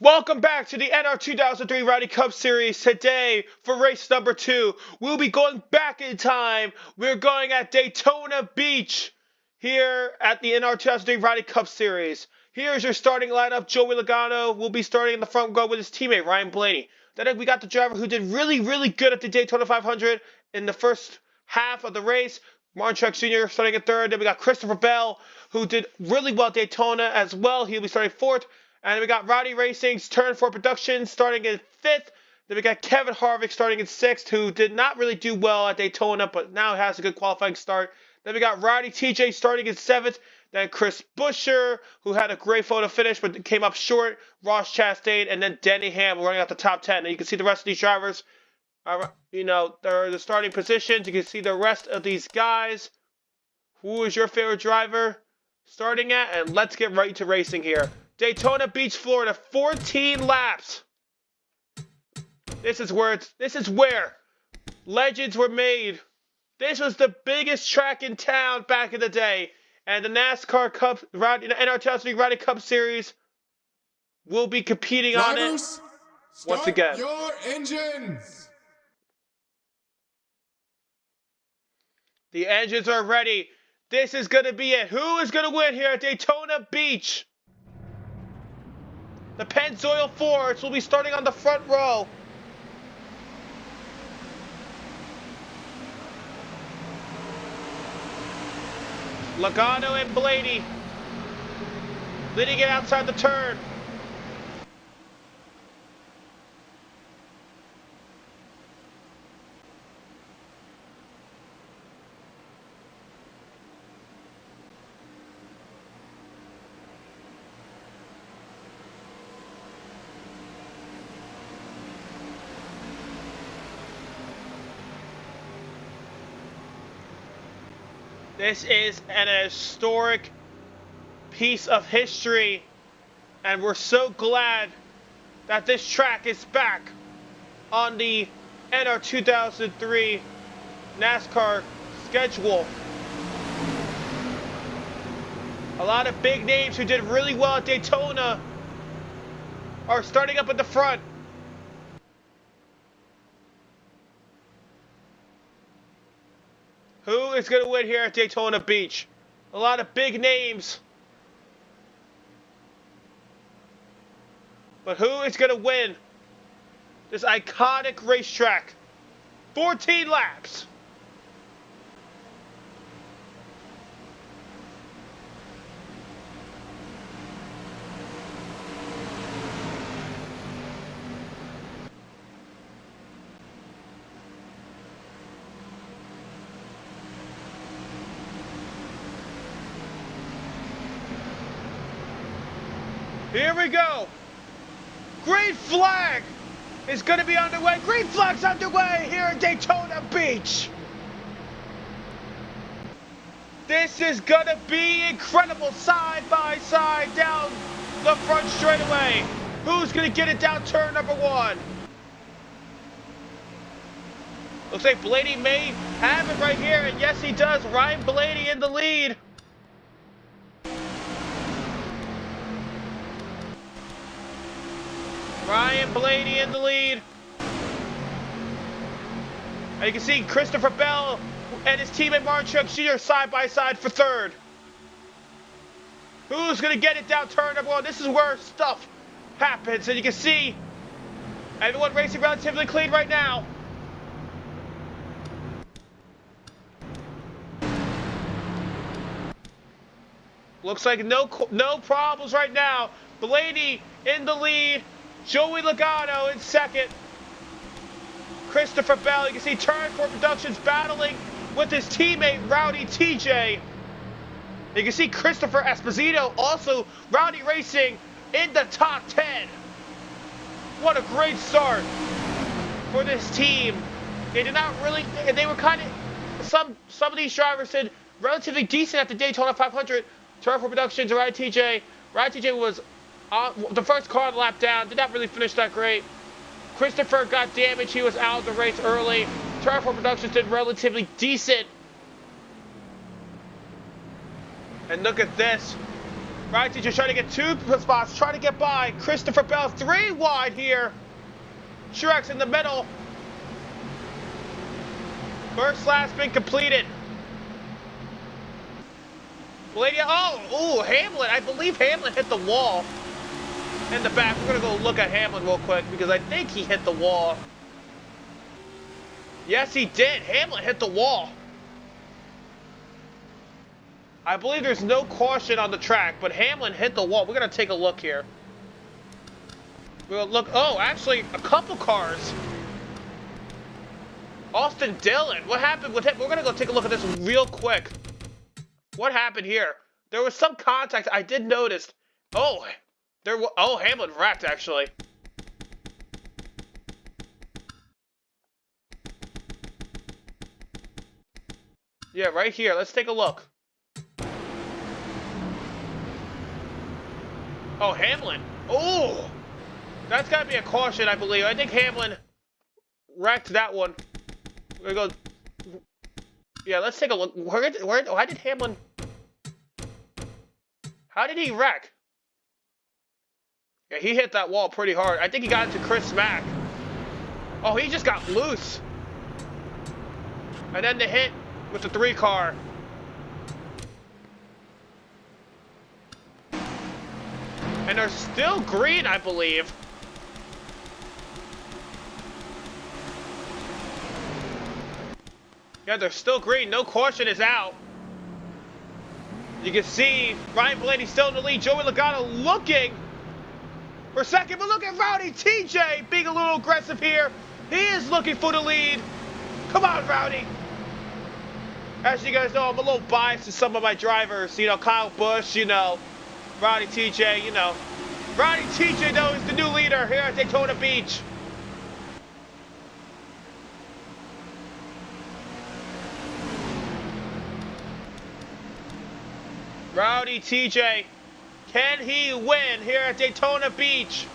Welcome back to the NR2003 Rowdy Cup Series. Today, for race number 2, we'll be going back in time. We're going at Daytona Beach here at the NR2003 Rowdy Cup Series. Here's your starting lineup. Joey Logano will be starting in the front row with his teammate, Ryan Blaney. Then we got the driver who did really good at the Daytona 500 in the first half of the race, Martin Truex Jr. starting in third. Then we got Christopher Bell, who did really well at Daytona as well. He'll be starting fourth. And then we got Rowdy Racing's Turn 4 Productions starting in 5th. Then we got Kevin Harvick starting in 6th, who did not really do well at Daytona, but now has a good qualifying start. Then we got Rowdy TJ starting in 7th. Then Chris Buescher, who had a great photo finish, but came up short. Ross Chastain, and then Denny Hamlin running out the top 10. And you can see the rest of these drivers, they're the starting positions. You can see the rest of these guys. Who is your favorite driver starting at? And let's get right to racing here. Daytona Beach, Florida, 14 laps. This is where legends were made. This was the biggest track in town back in the day. And the NASCAR Cup, NR2003 Rowdy Cup Series will be competing on it once again. Your engines. The engines are ready. This is going to be it. Who is going to win here at Daytona Beach? The Pennzoil Force will be starting on the front row. Logano and Blaney leading it outside the turn. This is an historic piece of history, and we're so glad that this track is back on the NR2003 NASCAR schedule. A lot of big names who did really well at Daytona are starting up at the front. Who is going to win here at Daytona Beach? A lot of big names. But who is going to win this iconic racetrack? 14 laps. Here we go. Green flag is going to be underway. Green flag's underway here at Daytona Beach. This is going to be incredible. Side by side down the front straightaway. Who's going to get it down turn number 1? Looks like Blaney may have it right here. And yes, he does. Ryan Blaney in the lead. Ryan Blaney in the lead. And you can see Christopher Bell and his teammate Martin Truex Jr. side by side for third. Who's going to get it down turn number 1? This is where stuff happens. And you can see everyone racing relatively clean right now. Looks like no problems right now. Blaney in the lead. Joey Logano in second. Christopher Bell, you can see Turn 4 Productions battling with his teammate Rowdy TJ. You can see Christopher Esposito, also Rowdy Racing, in the top 10. What a great start for this team. They were kind of, some of these drivers did relatively decent at the Daytona 500. Turn 4 Productions, Rowdy TJ. Rowdy TJ was the first car on the lap down, did not really finish that great. Christopher got damaged, he was out of the race early. Turn 4 Productions did relatively decent. And look at this. Right, teacher trying to get 2 spots, trying to get by. Christopher Bell 3 wide here. Truex in the middle. First lap been completed. Lady, oh, Hamlin. I believe Hamlin hit the wall in the back. We're going to go look at Hamlin real quick because I think he hit the wall. Yes, he did. Hamlin hit the wall. I believe there's no caution on the track, but Hamlin hit the wall. We're going to take a look here. We're going to look. Oh, actually, a couple cars. Austin Dillon. What happened with him? We're going to go take a look at this real quick. What happened here? There was some contact I did notice. Oh, Hamlin wrecked, actually. Yeah, right here. Let's take a look. Oh, Hamlin. Oh, that's got to be a caution, I believe. I think Hamlin wrecked that one. We're going to go. Yeah, let's take a look. Why did Hamlin... How did he wreck? Yeah, he hit that wall pretty hard. I think he got into Chris Mack. Oh, he just got loose. And then the hit with the 3 car. And they're still green, I believe. Yeah, they're still green. No caution is out. You can see Ryan Blaney still in the lead. Joey Logano looking for second. But look at Rowdy TJ being a little aggressive here. He is looking for the lead. Come on, Rowdy. As you guys know, I'm a little biased to some of my drivers. You know, Kyle Busch, you know, Rowdy TJ, you know. Rowdy TJ, though, is the new leader here at Daytona Beach. Rowdy TJ, can he win here at Daytona Beach?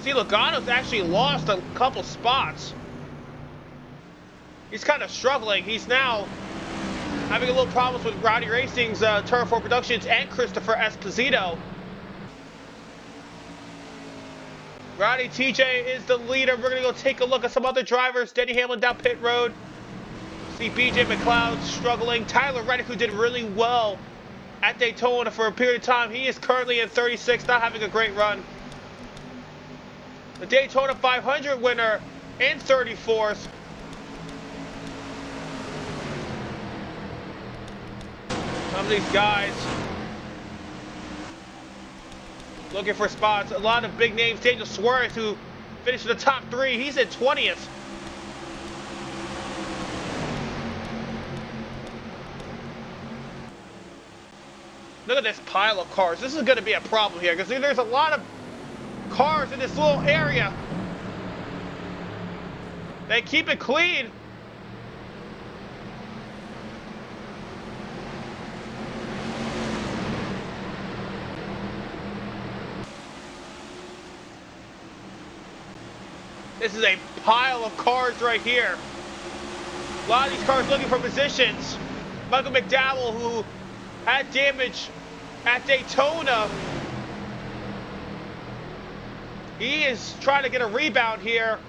See, Logano's actually lost a couple spots. He's kind of struggling. He's now having a little problems with Rowdy Racing's Turn 4 Productions and Christopher Esposito. Rowdy TJ is the leader. We're going to go take a look at some other drivers. Denny Hamlin down pit road. See BJ McLeod struggling. Tyler Reddick, who did really well at Daytona for a period of time. He is currently in 36, not having a great run. The Daytona 500 winner in 34th. Some of these guys looking for spots. A lot of big names. Daniel Suarez, who finished in the top 3. He's in 20th. Look at this pile of cars. This is going to be a problem here because there's a lot of cars in this little area. They keep it clean. This is a pile of cars right here. A lot of these cars looking for positions. Michael McDowell, who had damage at Daytona. He is trying to get a rebound here.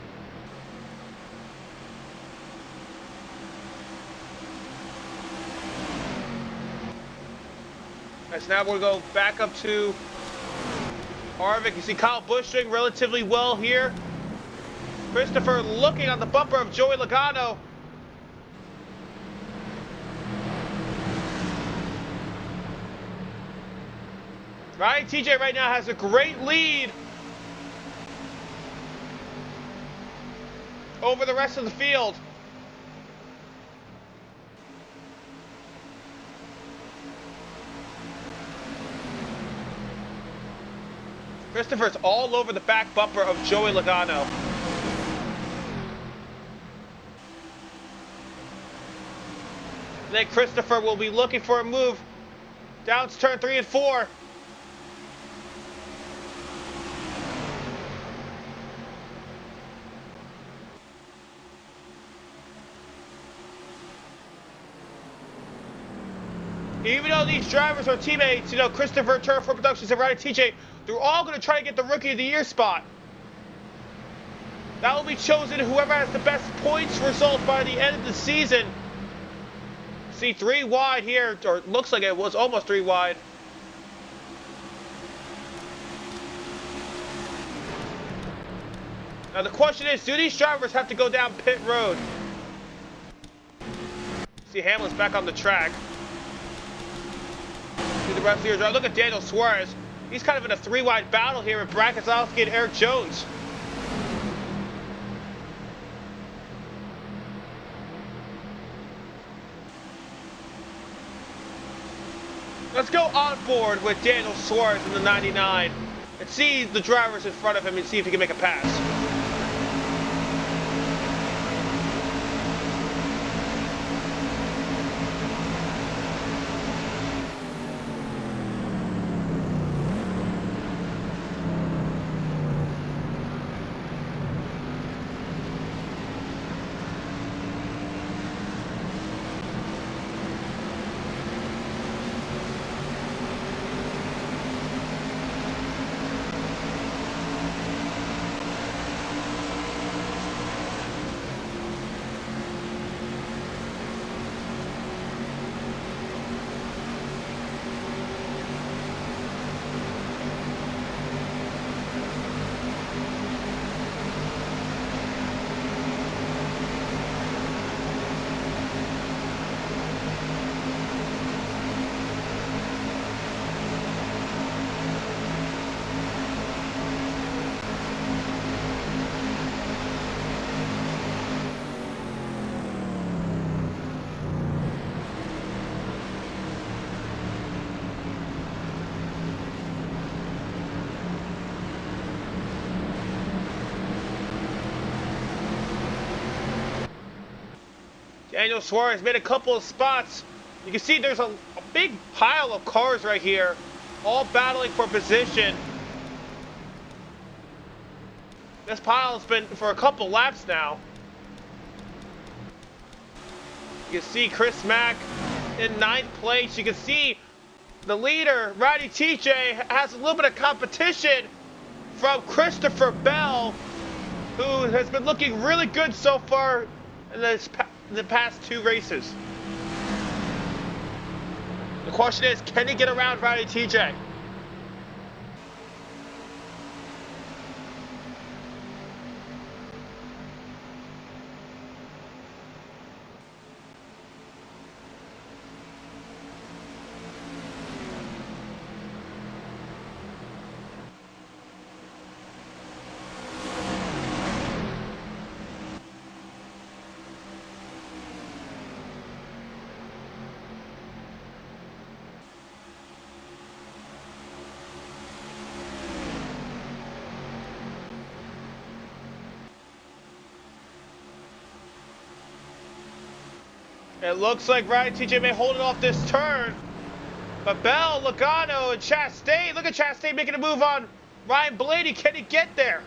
As now we'll go back up to Harvick. You see Kyle Busch doing relatively well here. Christopher looking on the bumper of Joey Logano. Right, TJ right now has a great lead over the rest of the field. Christopher's all over the back bumper of Joey Logano. Then Christopher will be looking for a move Down to turn 3 and 4. Even though these drivers are teammates, you know, Christopher, Turner for Productions, and Rowdy TJ, they're all going to try to get the Rookie of the Year spot. That will be chosen whoever has the best points result by the end of the season. See, 3 wide here, or it looks like it was almost 3 wide. Now the question is, do these drivers have to go down pit road? See, Hamlin's back on the track. See the rest of your drive. Look at Daniel Suarez. He's kind of in a 3 wide battle here with Brad Keselowski and Eric Jones. Let's go on board with Daniel Suarez in the 99 and see the drivers in front of him and see if he can make a pass. Daniel Suarez made a couple of spots. You can see there's a big pile of cars right here, all battling for position. This pile has been for a couple laps now. You can see Chris Mack in 9th place. You can see the leader, Rowdy TJ, has a little bit of competition from Christopher Bell, who has been looking really good so far in the past 2 races. The question is, can he get around Rowdy TJ? It looks like Rowdy TJ may hold it off this turn. But Bell, Logano, and Chastain. Look at Chastain making a move on Ryan Blaney. Can he get there?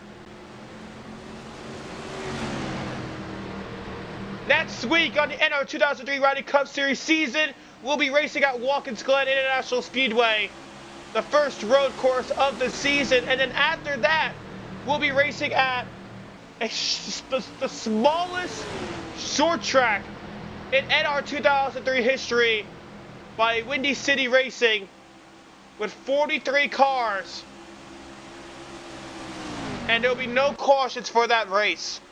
Next week on the NR2003 Rowdy Cup Series season, we'll be racing at Watkins Glen International Speedway, the first road course of the season. And then after that, we'll be racing at the smallest short track in NR2003 history by Windy City Racing with 43 cars. And there'll be no cautions for that race.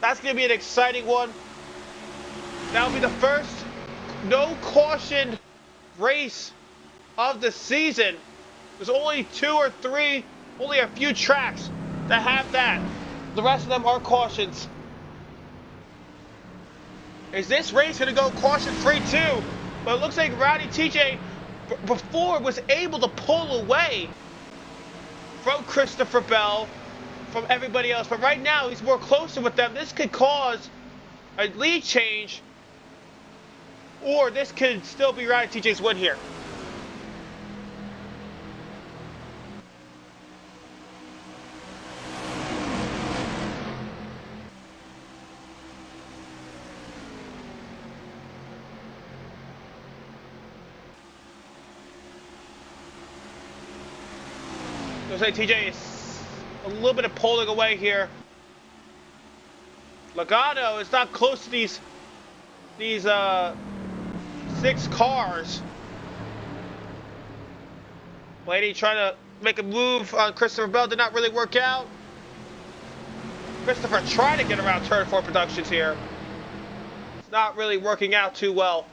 That's going to be an exciting one. That'll be the first no caution race of the season. There's only 2 or 3, only a few tracks that have that. The rest of them are cautions. Is this race going to go caution-free too? But it looks like Rowdy TJ before was able to pull away from Christopher Bell, from everybody else. But right now, he's more closer with them. This could cause a lead change, or this could still be Rowdy TJ's win here. Looks like TJ is a little bit of pulling away here. Logano is not close to these 6 cars. Blaney trying to make a move on Christopher Bell, did not really work out. Christopher trying to get around Turn 4 Productions here. It's not really working out too well.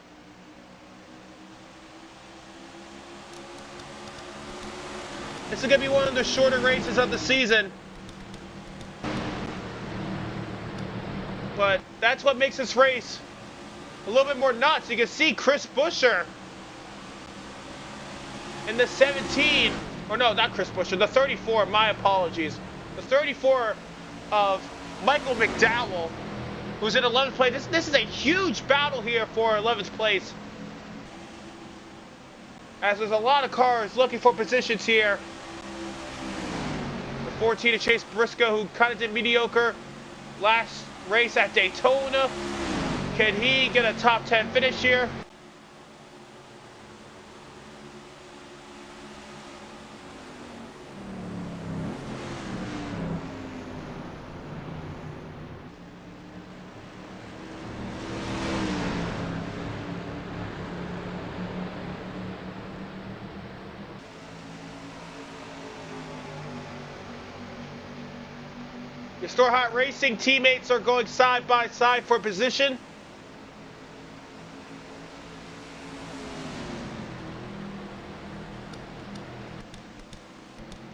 This is going to be one of the shorter races of the season. But that's what makes this race a little bit more nuts. You can see Chris Buescher in the 17, or no, not Chris Buescher, the 34, my apologies. The 34 of Michael McDowell, who's in 11th place. This is a huge battle here for 11th place, as there's a lot of cars looking for positions here. The 14 of Chase Briscoe, who kind of did mediocre last race at Daytona. Can he get a top 10 finish here? Your Store Hot Racing teammates are going side by side for position.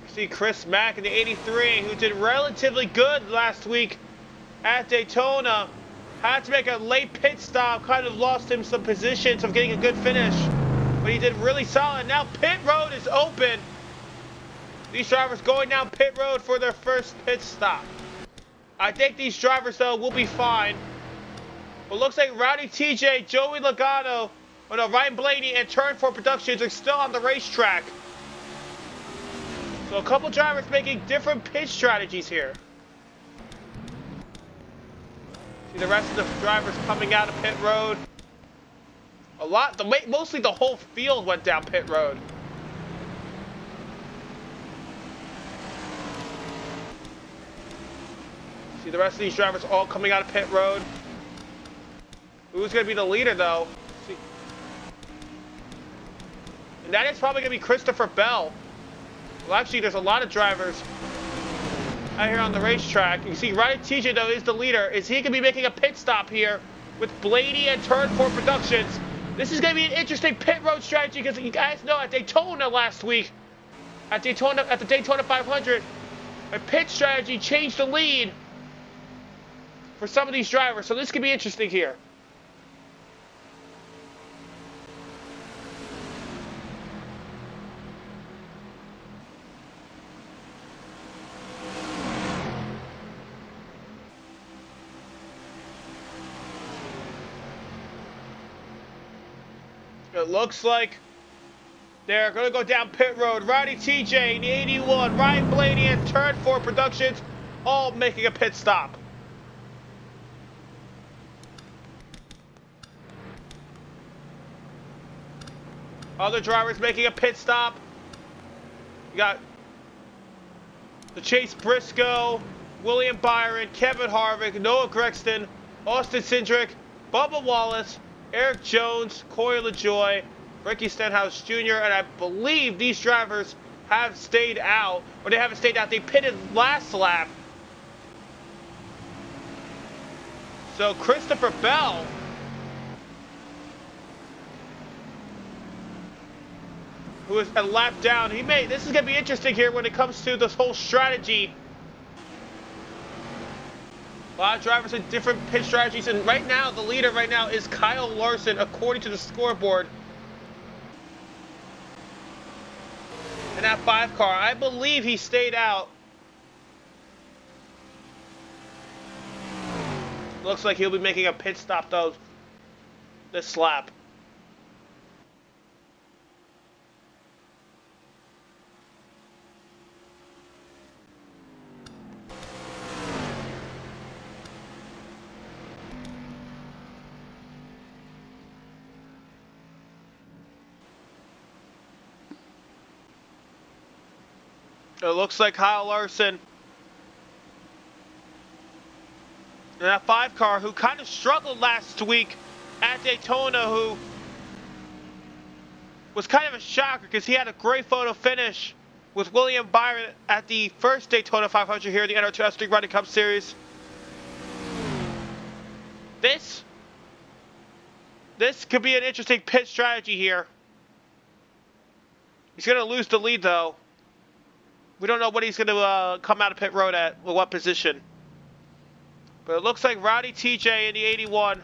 You see Chris Mack in the 83, who did relatively good last week at Daytona. Had to make a late pit stop, kind of lost him some positions of getting a good finish. But he did really solid. Now pit road is open. These drivers going down pit road for their first pit stop. I think these drivers, though, will be fine. But looks like Rowdy TJ, Joey Logano, Ryan Blaney, and Turn 4 Productions are still on the racetrack. So a couple drivers making different pit strategies here. See the rest of the drivers coming out of pit road. Mostly the whole field went down pit road. See the rest of these drivers all coming out of pit road. Who's going to be the leader, though? See. And that is probably going to be Christopher Bell. Well, actually, there's a lot of drivers out here on the racetrack. You see, Ryan TJ, though, is the leader. Is he going to be making a pit stop here with Blaney and Turn 4 Productions? This is going to be an interesting pit road strategy because you guys know at Daytona last week, at the Daytona 500, a pit strategy changed the lead for some of these drivers, so this could be interesting here. It looks like they're going to go down pit road. Rowdy TJ in the 81, Ryan Blaney and Turn 4 Productions all making a pit stop. Other drivers making a pit stop. You got the Chase Briscoe, William Byron, Kevin Harvick, Noah Grexton, Austin Cindric, Bubba Wallace, Eric Jones, Corey LaJoie, Ricky Stenhouse Jr., and I believe these drivers have stayed out, or they haven't stayed out. They pitted last lap. So Christopher Bell, who is a lap down, this is going to be interesting here when it comes to this whole strategy. A lot of drivers in different pit strategies, and right now, the leader right now is Kyle Larson, according to the scoreboard. In that 5 car, I believe he stayed out. Looks like he'll be making a pit stop, though, this lap. It looks like Kyle Larson in that 5 car, who kind of struggled last week at Daytona, who was kind of a shocker because he had a great photo finish with William Byron at the first Daytona 500 here in the NR2003 Rowdy Cup Series. This could be an interesting pit strategy here. He's going to lose the lead, though. We don't know what he's going to come out of pit road at, or what position. But it looks like Rowdy TJ in the 81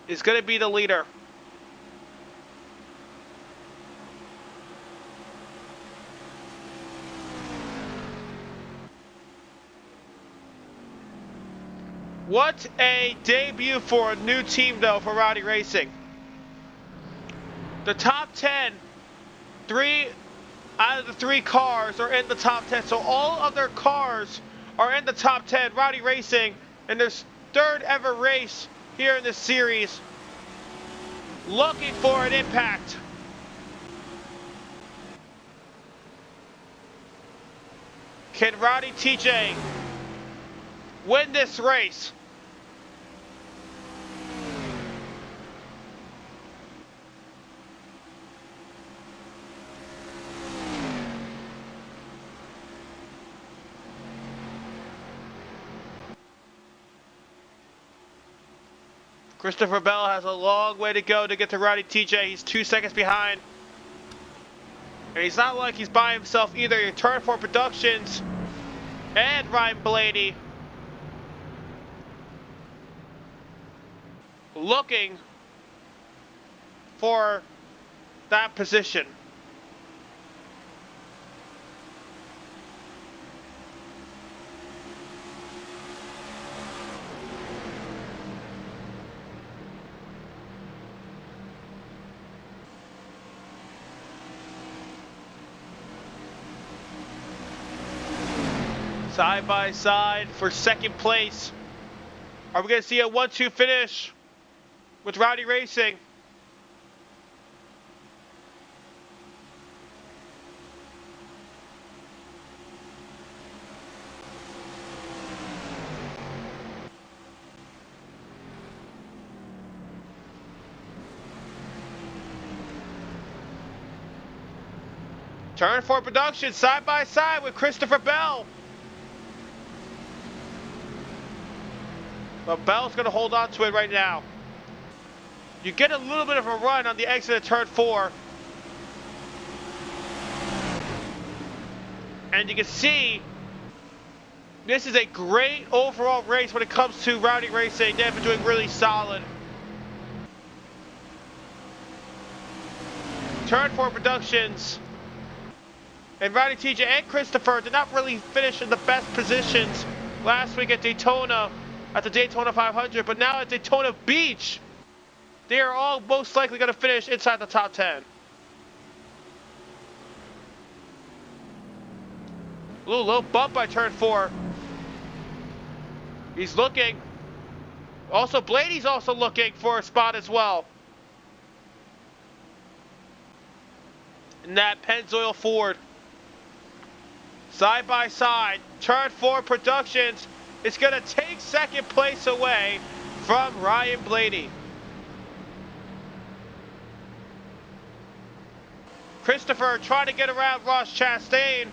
is going to be the leader. What a debut for a new team, though, for Rowdy Racing. The top 10, 3 out of the 3 cars are in the top 10. So all of their cars are in the top 10. Rowdy Racing in their 3rd ever race here in this series, looking for an impact. Can Rowdy TJ win this race? Christopher Bell has a long way to go to get to Rowdy TJ. He's 2 seconds behind. And he's not like he's by himself either. Turn 4 Productions and Ryan Blaney looking for that position. Side by side for 2nd place. Are we going to see a 1-2 finish with Rowdy Racing? Turn 4 Productions side by side with Christopher Bell. But Bell's going to hold on to it right now. You get a little bit of a run on the exit of turn 4. And you can see this is a great overall race when it comes to Rowdy Racing. They've been doing really solid. Turn 4 Productions and Rowdy TJ and Christopher did not really finish in the best positions last week at Daytona, at the Daytona 500, but now at Daytona Beach, they are all most likely going to finish inside the top 10. A little low bump by turn 4. He's looking. Also, Blaney's also looking for a spot as well. In that Pennzoil Ford. Side by side, turn 4 Productions is going to take 2nd place away from Ryan Blaney. Christopher trying to get around Ross Chastain.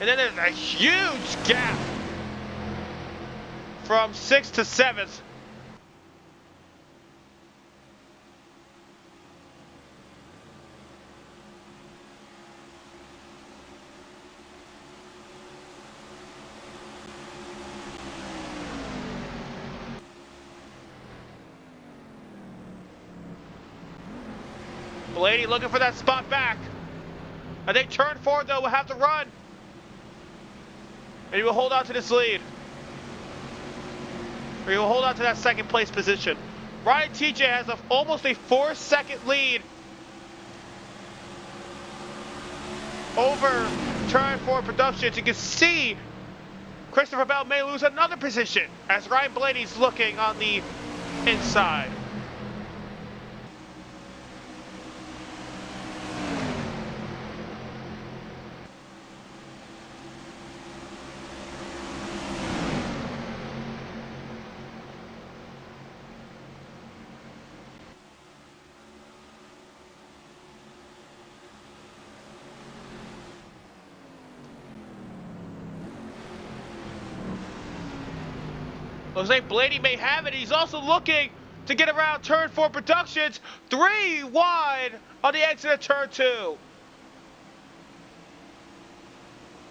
And then there's a huge gap from 6th to 7th. Blaney looking for that spot back. I think turn 4 though will have to run. And he will hold on to this lead. Or he will hold on to that 2nd place position. Ryan TJ has almost a 4-second lead over turn 4 Productions. You can see Christopher Bell may lose another position as Ryan Blaney's looking on the inside. Looks like Blaney may have it. He's also looking to get around turn 4 Productions. 3 wide on the exit of turn 2.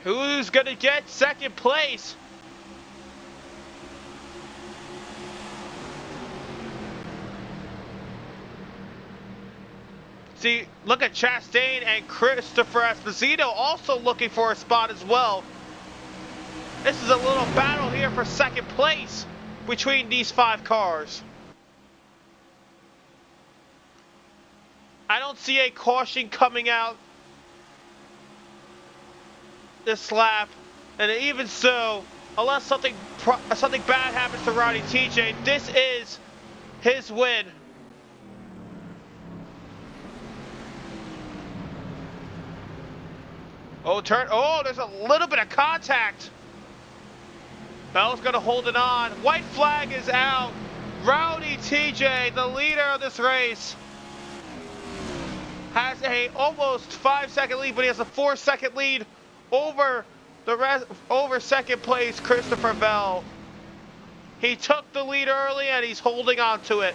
Who's going to get second place? See, look at Chastain and Christopher Esposito also looking for a spot as well. This is a little battle here for second place between these 5 cars. I don't see a caution coming out this lap, and even so, unless something bad happens to Rowdy TJ, this is his win. Oh, there's a little bit of contact. Bell's gonna hold it on. White flag is out. Rowdy TJ, the leader of this race, has a almost 5-second lead, but he has a 4-second lead over second place Christopher Bell. He took the lead early and he's holding on to it.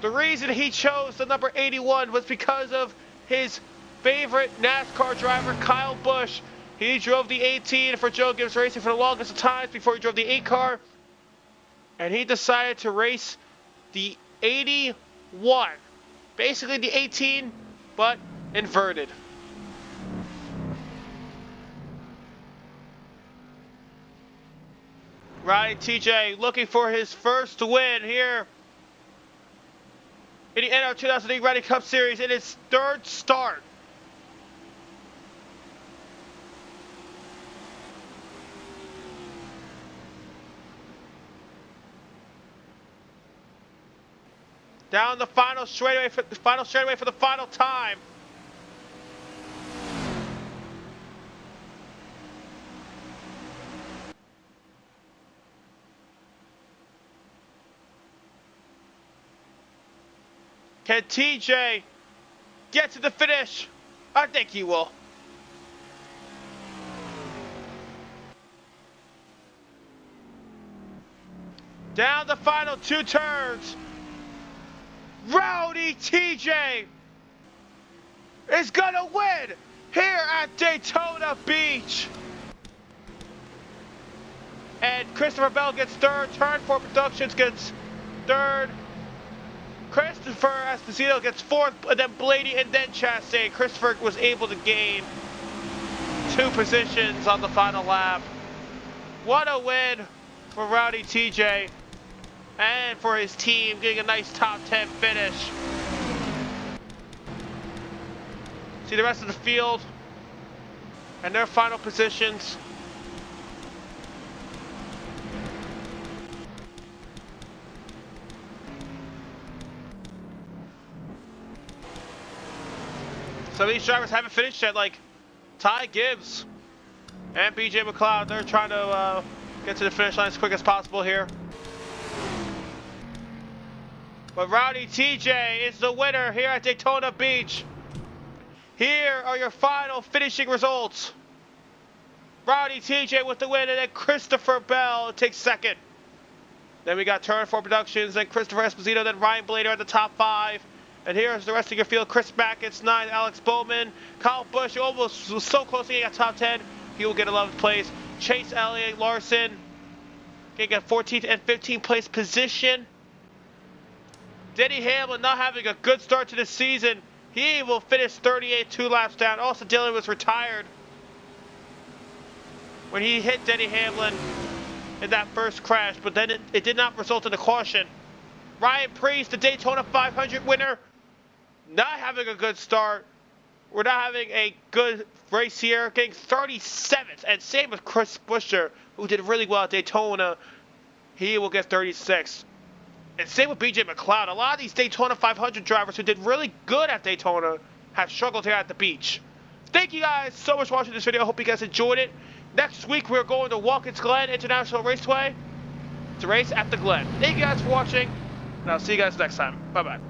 The reason he chose the number 81 was because of his favorite NASCAR driver, Kyle Busch. He drove the 18 for Joe Gibbs Racing for the longest of times before he drove the 8 car. And he decided to race the 81. Basically the 18, but inverted. Rowdy TJ looking for his first win here in the NR2003 Rowdy Cup Series in his 3rd start. Down the final straightaway for the final time. Can TJ get to the finish? I think he will. Down the final 2 turns. Rowdy TJ is gonna win here at Daytona Beach. And Christopher Bell gets 3rd, Turn 4 Productions gets 3rd, Christopher Esposito gets 4th, and then Blaney and then Chastain. Christopher was able to gain 2 positions on the final lap. What a win for Rowdy TJ. And for his team, getting a nice top 10 finish. See the rest of the field and their final positions. Some of these drivers haven't finished yet, like Ty Gibbs and BJ McLeod. They're trying to get to the finish line as quick as possible here. But Rowdy TJ is the winner here at Daytona Beach. Here are your final finishing results. Rowdy TJ with the win, and then Christopher Bell takes 2nd. Then we got Turn 4 Productions, then Christopher Esposito, then Ryan Blader at the top 5. And here's the rest of your field. Chris Mack gets 9, Alex Bowman, Kyle Busch almost was so close to getting a top 10. He will get 11th place. Chase Elliott Larson getting a 14th and 15th place position. Denny Hamlin not having a good start to the season. He will finish 38, 2 laps down. Austin Dillon was retired when he hit Denny Hamlin in that first crash, but then it did not result in a caution. Ryan Preece, the Daytona 500 winner, not having a good start. We're not having a good race here, getting 37th, and same with Chris Buescher, who did really well at Daytona. He will get 36th. And same with BJ McLeod. A lot of these Daytona 500 drivers who did really good at Daytona have struggled here at the beach. Thank you guys so much for watching this video. I hope you guys enjoyed it. Next week, we're going to Watkins Glen International Raceway to race at the Glen. Thank you guys for watching, and I'll see you guys next time. Bye-bye.